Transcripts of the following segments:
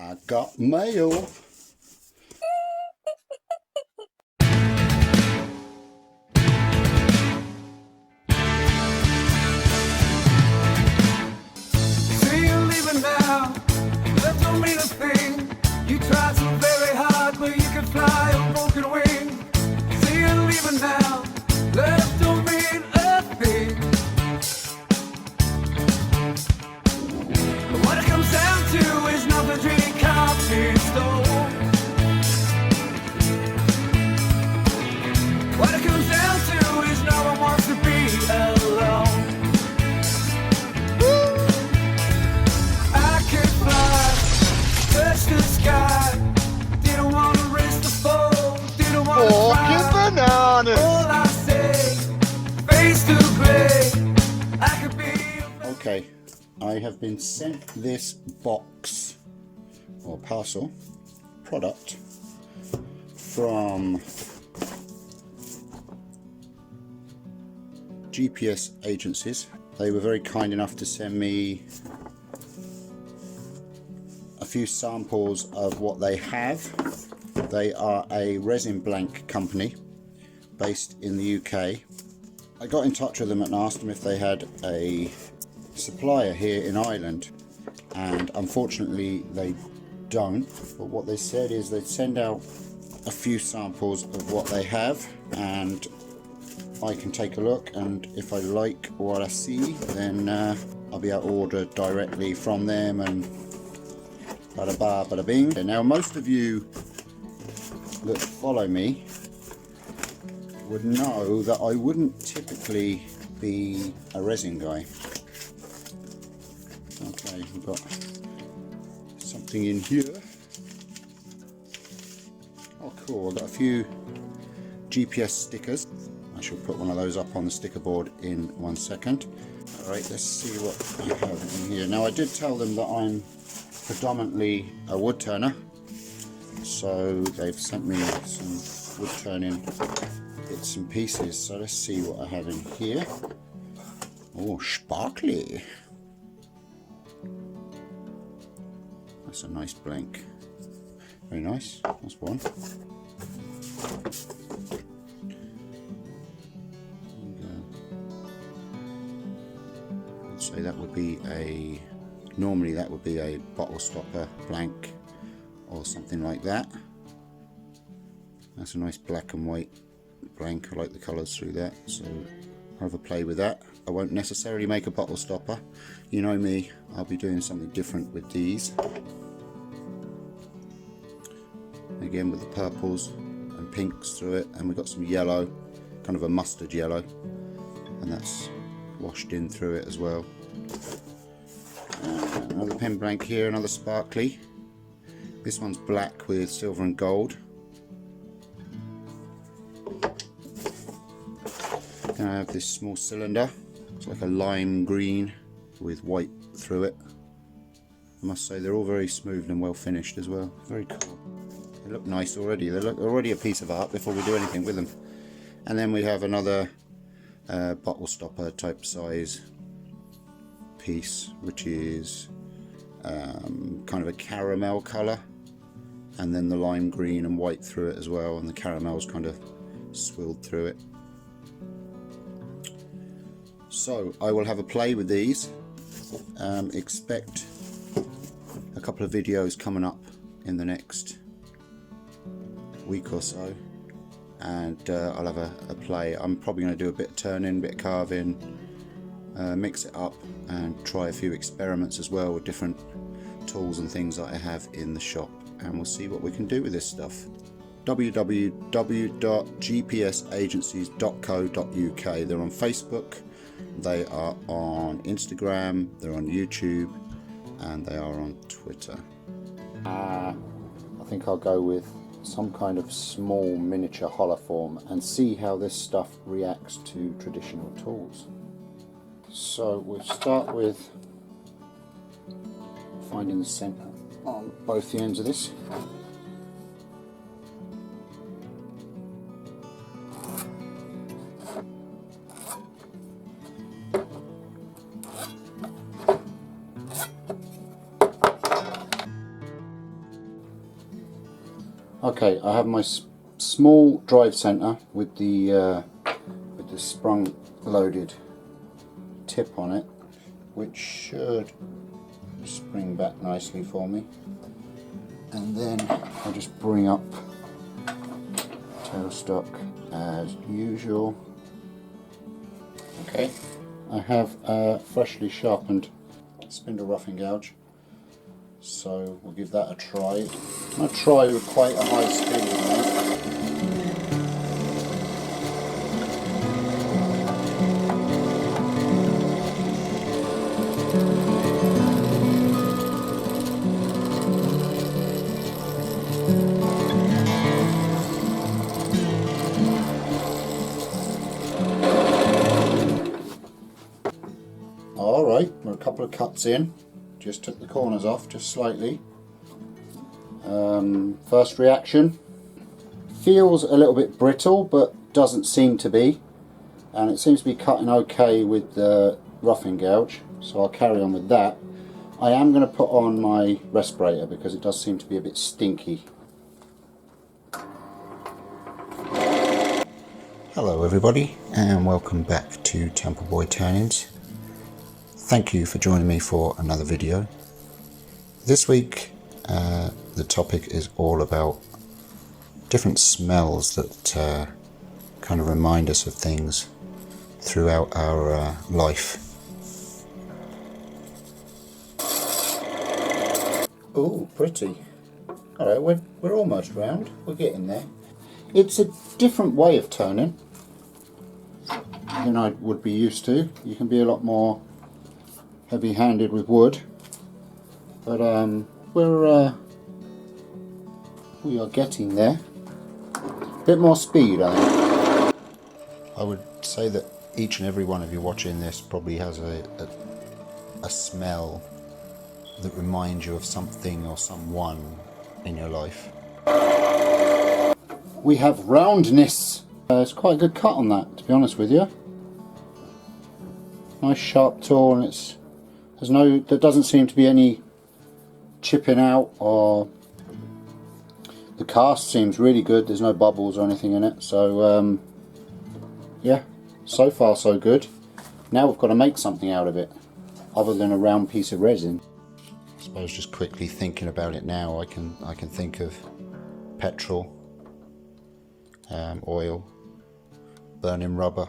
I got mail. See you leaving now, that don't mean a thing. You tried so very hard, but you can fly on broken wing. See you leaving now, that don't mean a thing. What it comes down to is not the dream carpet stone. What it comes down to is no one wants to be alone. I could fly, touch the sky. Didn't want to risk the fall, didn't want to cry. Bananas. All I say, face to gray. I could be. Okay, I have been sent this box or parcel product from GPS agencies. They were very kind enough to send me a few samples of what they have. They are a resin blank company based in the UK. I got in touch with them and asked them if they had a supplier here in Ireland, and unfortunately they don't, but what they said is they'd send out a few samples of what they have and I can take a look, and if I like what I see then I'll be able to order directly from them, and bada ba bada bing. Now most of you that follow me would know that I wouldn't typically be a resin guy. Okay, we've got something in here. Oh cool, I've got a few GPS stickers. I shall put one of those up on the sticker board in 1 second. Alright, let's see what you have in here. Now I did tell them that I'm predominantly a wood turner, so they've sent me some wood turning bits and pieces. So let's see what I have in here. Oh, sparkly. That's a nice blank. Very nice. That's one. I'd say that would be a, normally that would be a bottle stopper blank or something like that. That's a nice black and white blank. I like the colours through that, so I'll have a play with that. I won't necessarily make a bottle stopper. You know me, I'll be doing something different with these. Again with the purples and pinks through it, and we've got some yellow, kind of a mustard yellow, and that's washed in through it as well. Another pen blank here, another sparkly. This one's black with silver and gold. Then I have this small cylinder. It's like a lime green with white through it. I must say they're all very smooth and well finished as well. Very cool. They look nice already. They look already a piece of art before we do anything with them. And then we have another bottle stopper type size piece, which is kind of a caramel colour, and then the lime green and white through it as well, and the caramel's kind of swilled through it. So I will have a play with these. Expect a couple of videos coming up in the next week or so, and I'll have a play. I'm probably going to do a bit of turning, a bit of carving, mix it up and try a few experiments as well with different tools and things that I have in the shop, and we'll see what we can do with this stuff. www.gpsagencies.co.uk. They're on Facebook, they are on Instagram, they're on YouTube, and they are on Twitter. I think I'll go with some kind of small miniature holoform and see how this stuff reacts to traditional tools. So we'll start with finding the center on both the ends of this. Okay, I have my small drive centre with the sprung loaded tip on it, which should spring back nicely for me. And then I'll just bring up tailstock as usual. Okay, I have a freshly sharpened spindle roughing gouge, so we'll give that a try. I'm going to try with quite a high speed now. Alright, we're a couple of cuts in, just took the corners off just slightly. First reaction, feels a little bit brittle but doesn't seem to be, and it seems to be cutting okay with the roughing gouge, so I'll carry on with that. I am going to put on my respirator because it does seem to be a bit stinky. Hello everybody and welcome back to Temple Boy Turnings. Thank you for joining me for another video. This week the topic is all about different smells that kind of remind us of things throughout our life. Oh, pretty. Alright, we're almost round. We're getting there. It's a different way of turning than I would be used to. You can be a lot more heavy-handed with wood, but we are getting there. A bit more speed, I think. I would say that each and every one of you watching this probably has a smell that reminds you of something or someone in your life. We have roundness. It's quite a good cut on that, to be honest with you. Nice sharp tool, and there doesn't seem to be any chipping out, or the cast seems really good. There's no bubbles or anything in it, so yeah, so far so good. Now we've got to make something out of it other than a round piece of resin. I suppose just quickly thinking about it now, I can think of petrol, oil, burning rubber,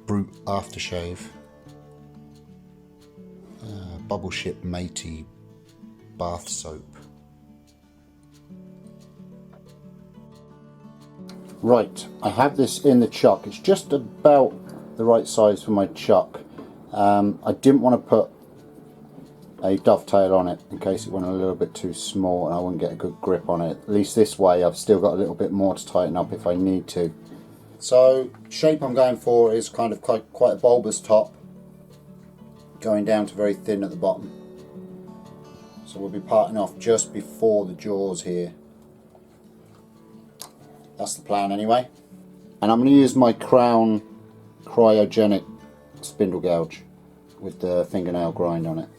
brute aftershave, bubble ship matey bath soap. Right, I have this in the chuck. It's just about the right size for my chuck. I didn't want to put a dovetail on it in case it went a little bit too small and I wouldn't get a good grip on it. At least this way I've still got a little bit more to tighten up if I need to. So shape I'm going for is kind of quite a bulbous top, going down to very thin at the bottom. So we'll be parting off just before the jaws here. That's the plan anyway. And I'm going to use my Crown cryogenic spindle gouge with the fingernail grind on it.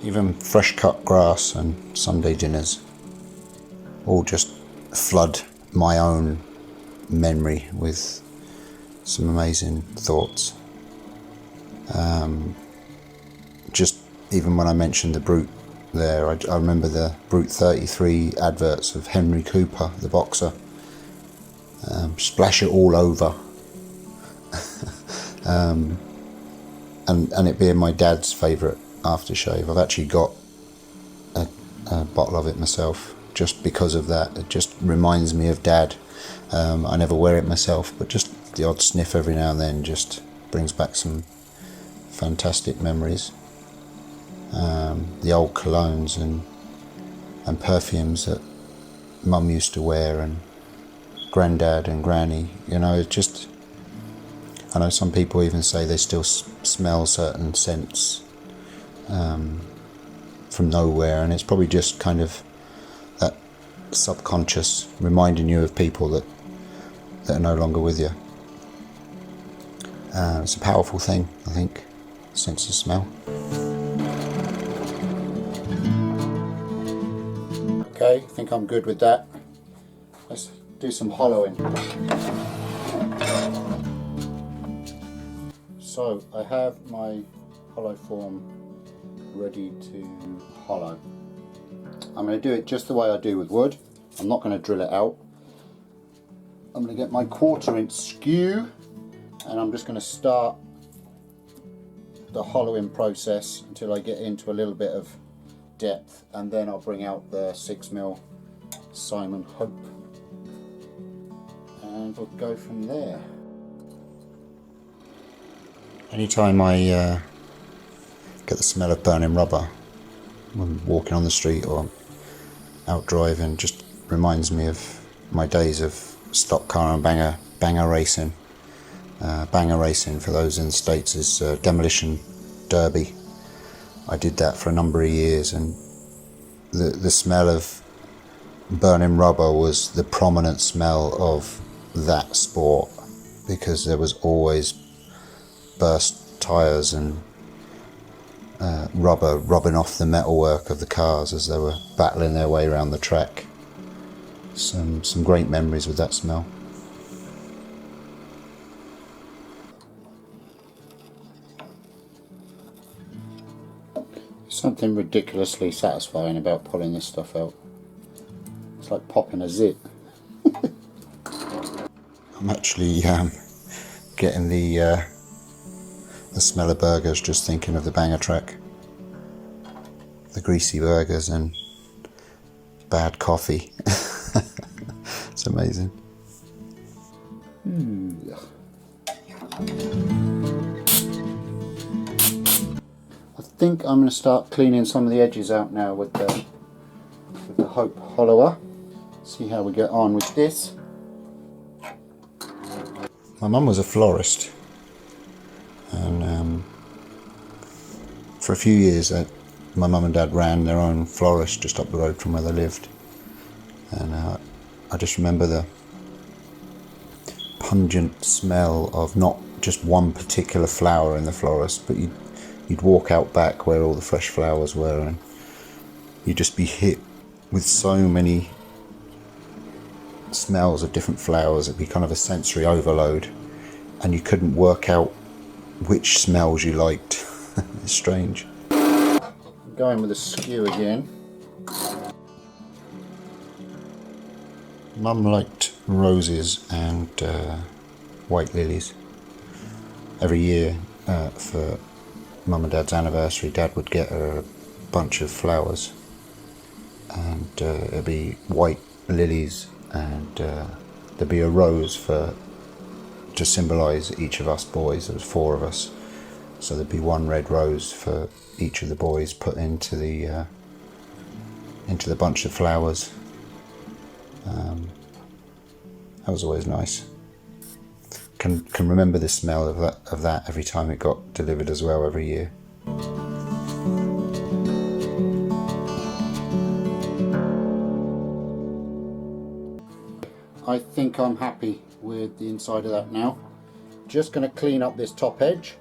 Even fresh cut grass and Sunday dinners all just flood my own memory with some amazing thoughts. Just even when I mentioned the Brute there, I remember the Brute 33 adverts of Henry Cooper, the boxer. Splash it all over. And it being my dad's favourite aftershave. I've actually got a bottle of it myself just because of that. It just reminds me of Dad. I never wear it myself, but just the odd sniff every now and then just brings back some fantastic memories. The old colognes and perfumes that Mum used to wear, and Granddad and Granny, you know, it just, I know some people even say they still smell certain scents from nowhere, and it's probably just kind of that subconscious reminding you of people that are no longer with you. It's a powerful thing, I think. sense of smell. Okay, I think I'm good with that. Let's do some hollowing. So I have my hollow form ready to hollow. I'm going to do it just the way I do with wood. I'm not going to drill it out. I'm going to get my 1/4 inch skew and I'm just going to start the hollowing process until I get into a little bit of depth, and then I'll bring out the 6mm Simon Hope and we'll go from there. Anytime I get the smell of burning rubber when walking on the street or out driving, just reminds me of my days of stock car and banger racing. Banger racing, for those in the States, is demolition derby. I did that for a number of years, and the smell of burning rubber was the prominent smell of that sport, because there was always burst tyres and rubber rubbing off the metalwork of the cars as they were battling their way around the track. Some great memories with that smell. Something ridiculously satisfying about pulling this stuff out. It's like popping a zit. I'm actually getting the smell of burgers just thinking of the banger track. The greasy burgers and bad coffee. It's amazing. I think I'm going to start cleaning some of the edges out now with the Hope Hollower. See how we get on with this. My mum was a florist, and for a few years my mum and dad ran their own florist just up the road from where they lived, and I just remember the pungent smell of not just one particular flower in the florist, but you'd walk out back where all the fresh flowers were and you'd just be hit with so many smells of different flowers. It'd be kind of a sensory overload and you couldn't work out which smells you liked. It's strange. I'm going with a skew again. Mum liked roses and white lilies. Every year for Mum and Dad's anniversary, Dad would get her a bunch of flowers, and it'd be white lilies, and there'd be a rose to symbolise each of us boys. There was 4 of us, so there'd be one red rose for each of the boys put into the bunch of flowers. That was always nice. Can remember the smell of that every time it got delivered as well, every year. I think I'm happy with the inside of that now. Just going to clean up this top edge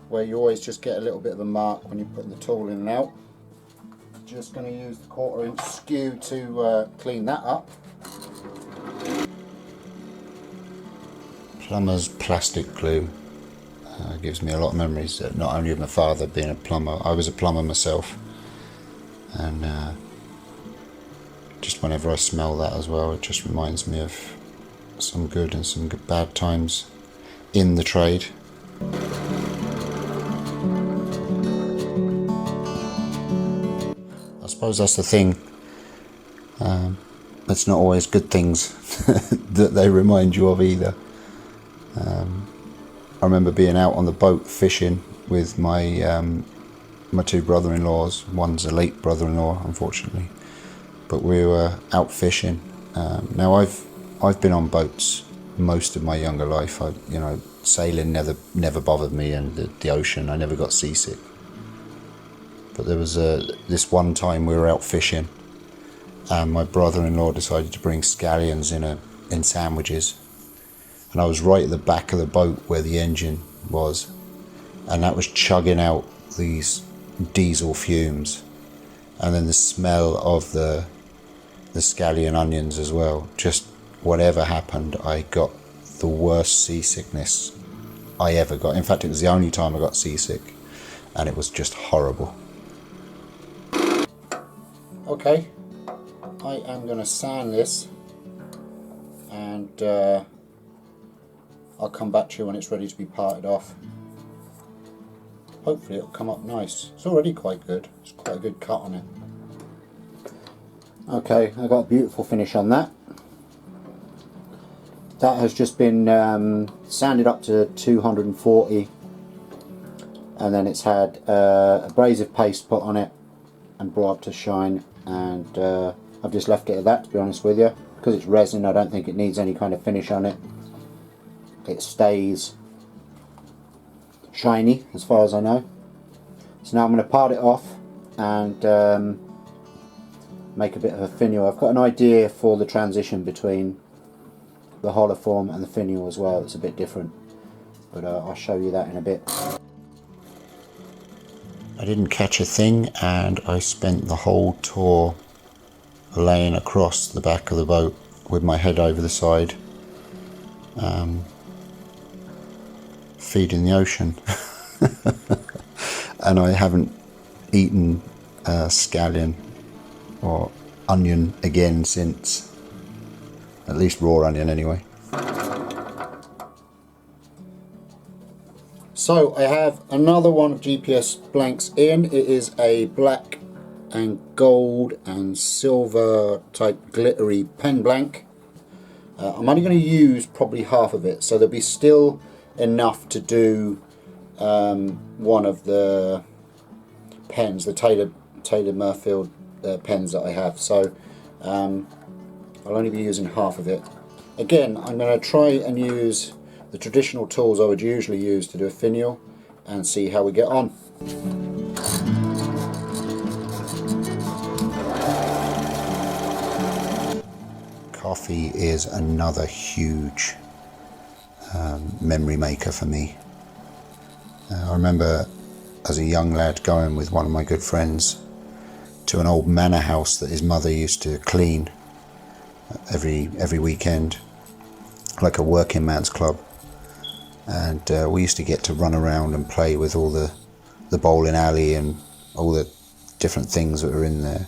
where you always just get a little bit of a mark when you're putting the tool in and out. Just going to use the 1/4 inch skew to clean that up. Plumber's plastic glue gives me a lot of memories, not only of my father being a plumber. I was a plumber myself, and just whenever I smell that as well, it just reminds me of some good and some bad times in the trade. I suppose that's the thing. It's not always good things that they remind you of either. I remember being out on the boat fishing with my 2 brother-in-laws. One's a late brother-in-law, unfortunately, but we were out fishing. Now I've been on boats most of my younger life. Sailing never bothered me, and the ocean, I never got seasick. But there was this one time we were out fishing, and my brother-in-law decided to bring scallions in sandwiches. And I was right at the back of the boat where the engine was, and that was chugging out these diesel fumes, and then the smell of the scallion onions as well. Just whatever happened, I got the worst seasickness I ever got. In fact, it was the only time I got seasick, and it was just horrible. Okay, I am going to sand this, and I'll come back to you when it's ready to be parted off. Hopefully it'll come up nice. It's already quite good. It's quite a good cut on it. Okay, I got a beautiful finish on that. That has just been sanded up to 240, and then it's had abrasive paste put on it and brought up to shine, and I've just left it at that, to be honest with you. Because it's resin, I don't think it needs any kind of finish on it. It stays shiny as far as I know. So now I'm going to part it off and make a bit of a finial. I've got an idea for the transition between the holoform and the finial as well. It's a bit different, but I'll show you that in a bit. I didn't catch a thing, and I spent the whole tour laying across the back of the boat with my head over the side, feeding the ocean. And I haven't eaten scallion or onion again since, at least raw onion anyway. So I have another one of GPS blanks in. It is a black and gold and silver type glittery pen blank. I'm only going to use probably half of it, so there'll be still enough to do one of the pens, the Taylor Murfield pens that I have. So I'll only be using half of it. Again, I'm going to try and use the traditional tools I would usually use to do a finial and see how we get on. Coffee is another huge memory maker for me. I remember as a young lad going with one of my good friends to an old manor house that his mother used to clean every weekend, like a working man's club. And we used to get to run around and play with all the bowling alley and all the different things that were in there.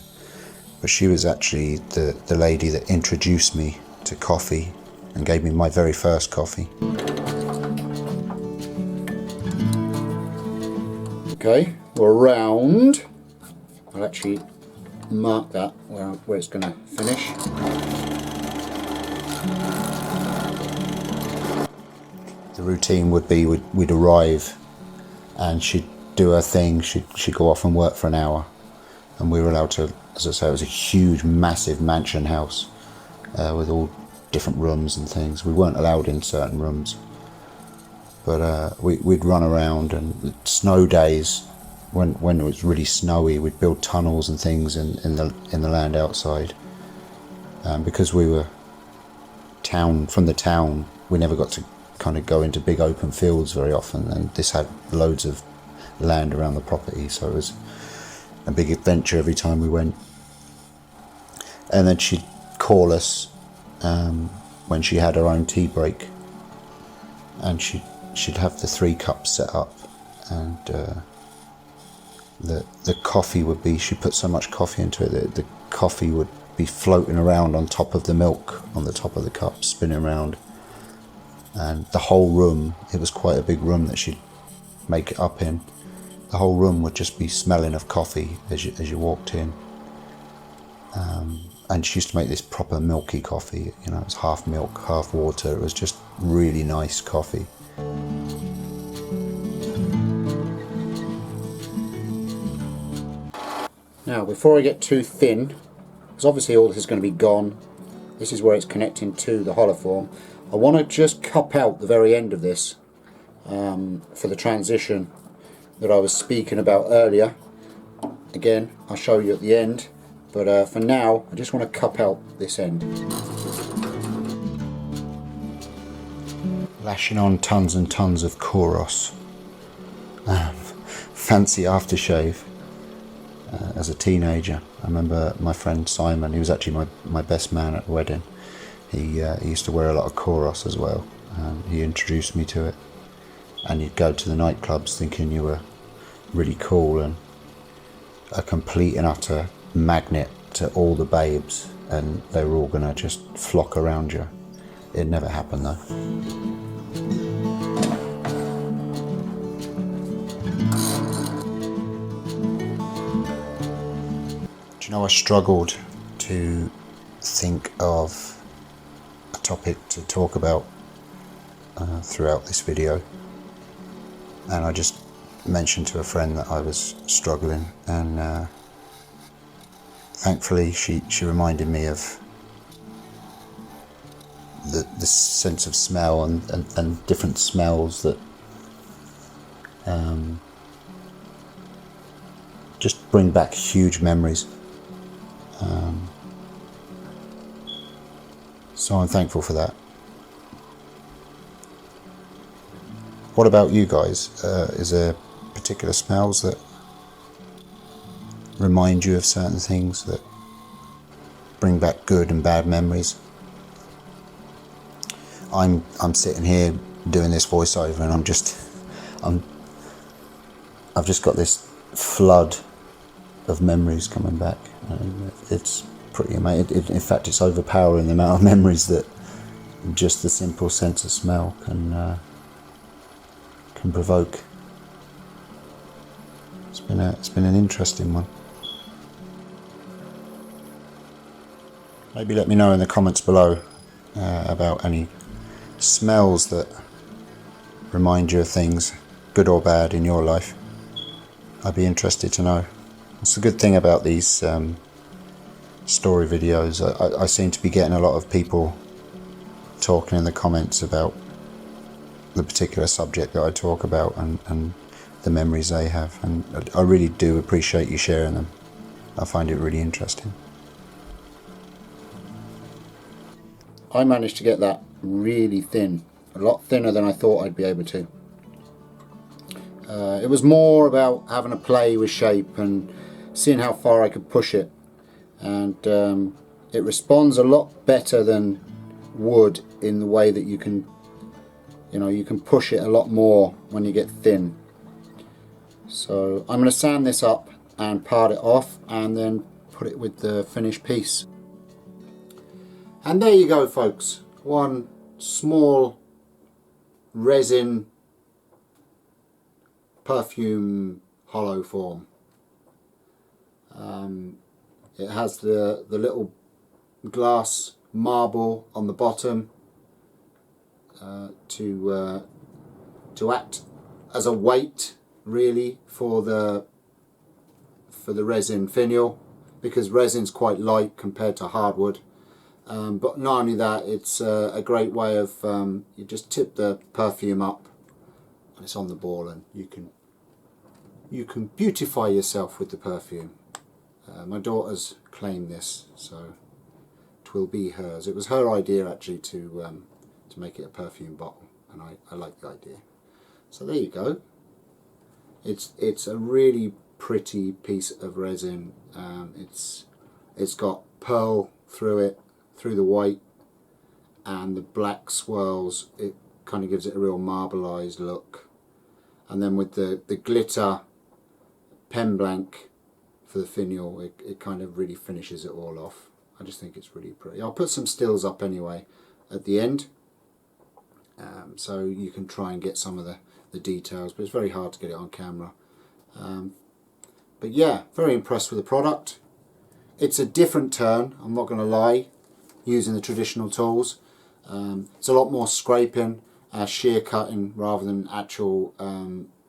But she was actually the lady that introduced me to coffee and gave me my very first coffee. Okay, we're round. I'll actually mark that where it's going to finish. The routine would be we'd arrive and she'd do her thing, she'd go off and work for an hour, and we were allowed to, as I say, it was a huge massive mansion house with all different rooms and things. We weren't allowed in certain rooms, but we'd run around, and snow days when it was really snowy, we'd build tunnels and things in the land outside, because we were from the town, we never got to kind of go into big open fields very often, and this had loads of land around the property, so it was a big adventure every time we went. And then she'd call us when she had her own tea break, and she'd have the 3 cups set up, and the coffee would be, she put so much coffee into it that the coffee would be floating around on top of the milk on the top of the cup, spinning around. And the whole room, it was quite a big room that she'd make it up in, the whole room would just be smelling of coffee as you walked in. And she used to make this proper milky coffee, you know, it was half milk, half water. It was just really nice coffee. Now, before I get too thin, because obviously all this is going to be gone, this is where it's connecting to the holoform, I want to just cup out the very end of this for the transition that I was speaking about earlier. Again, I'll show you at the end, but for now I just want to cup out this end. Lashing on tons and tons of chorus fancy aftershave as a teenager. I remember my friend Simon, he was actually my best man at the wedding. He used to wear a lot of Koros as well. He introduced me to it, and you'd go to the nightclubs thinking you were really cool and a complete and utter magnet to all the babes, and they were all gonna just flock around you. It never happened though. Do you know, I struggled to think of a topic to talk about throughout this video, and I just mentioned to a friend that I was struggling, and thankfully she reminded me of the sense of smell and different smells that just bring back huge memories. So I'm thankful for that. What about you guys? Is there particular smells that remind you of certain things, that bring back good and bad memories? I'm sitting here doing this voiceover, and I've just got this flood of memories coming back, and it's pretty amazing. In fact, it's overpowering, the amount of memories that just the simple sense of smell can provoke. It's been an interesting one. Maybe let me know in the comments below about any smells that remind you of things, good or bad, in your life. I'd be interested to know. It's a good thing about these story videos. I seem to be getting a lot of people talking in the comments about the particular subject that I talk about and the memories they have, and I really do appreciate you sharing them. I find it really interesting. I managed to get that really thin, a lot thinner than I thought I'd be able to. It was more about having a play with shape and seeing how far I could push it, and it responds a lot better than wood in the way that you can push it a lot more when you get thin. So I'm going to sand this up and part it off, and then put it with the finished piece. And there you go, folks. One small resin perfume hollow form. It has the little glass marble on the bottom to act as a weight, really, for the resin finial, because resin's quite light compared to hardwood. But not only that, it's a great way of you just tip the perfume up and it's on the ball, and you can beautify yourself with the perfume. My daughter's claimed this, so it will be hers. It was her idea actually to make it a perfume bottle, and I like the idea. So there you go. It's a really pretty piece of resin. It's got pearl through it, through the white, and the black swirls. It kind of gives it a real marbleized look, and then with the glitter pen blank for the finial, it kind of really finishes it all off. I just think it's really pretty. I'll put some stills up anyway at the end, so you can try and get some of the details, but it's very hard to get it on camera. But yeah, very impressed with the product. It's a different turn, I'm not going to lie, using the traditional tools. It's a lot more scraping, shear cutting, rather than actual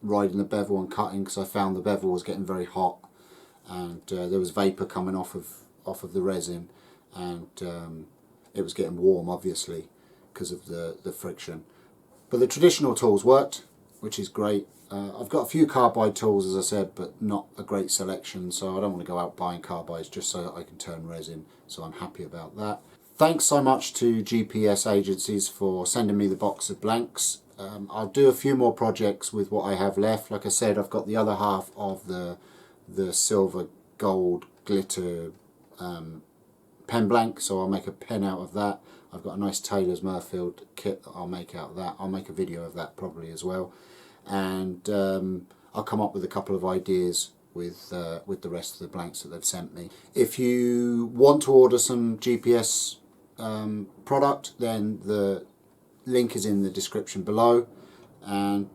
riding the bevel and cutting, because I found the bevel was getting very hot, and there was vapour coming off of the resin, and it was getting warm, obviously, because of the friction. But the traditional tools worked, which is great. I've got a few carbide tools, as I said, but not a great selection, so I don't want to go out buying carbides just so that I can turn resin, so I'm happy about that. Thanks so much to GPS Agencies for sending me the box of blanks. I'll do a few more projects with what I have left. Like I said, I've got the other half of the silver gold glitter pen blank, so I'll make a pen out of that. I've got a nice Taylor's Murfield kit that I'll make out of that. I'll make a video of that probably as well, and I'll come up with a couple of ideas with the rest of the blanks that they've sent me. If you want to order some GPS product, then the link is in the description below, and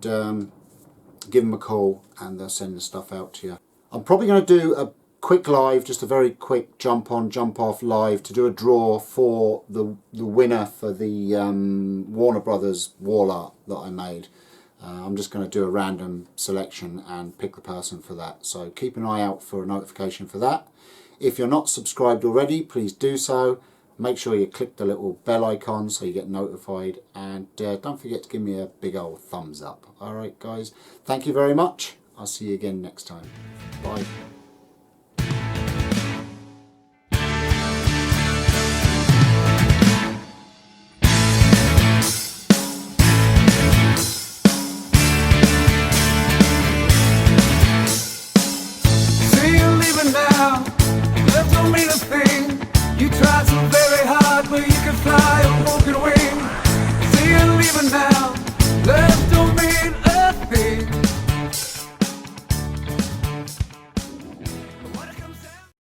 give them a call and they'll send the stuff out to you. I'm probably going to do a quick live, just a very quick jump on jump off live, to do a draw for the winner for the Warner Brothers wall art that I made. I'm just going to do a random selection and pick the person for that, so keep an eye out for a notification for that. If you're not subscribed already, please do so. Make sure you click the little bell icon so you get notified, and don't forget to give me a big old thumbs up. Alright guys, thank you very much. I'll see you again next time. Bye. See you leaving now.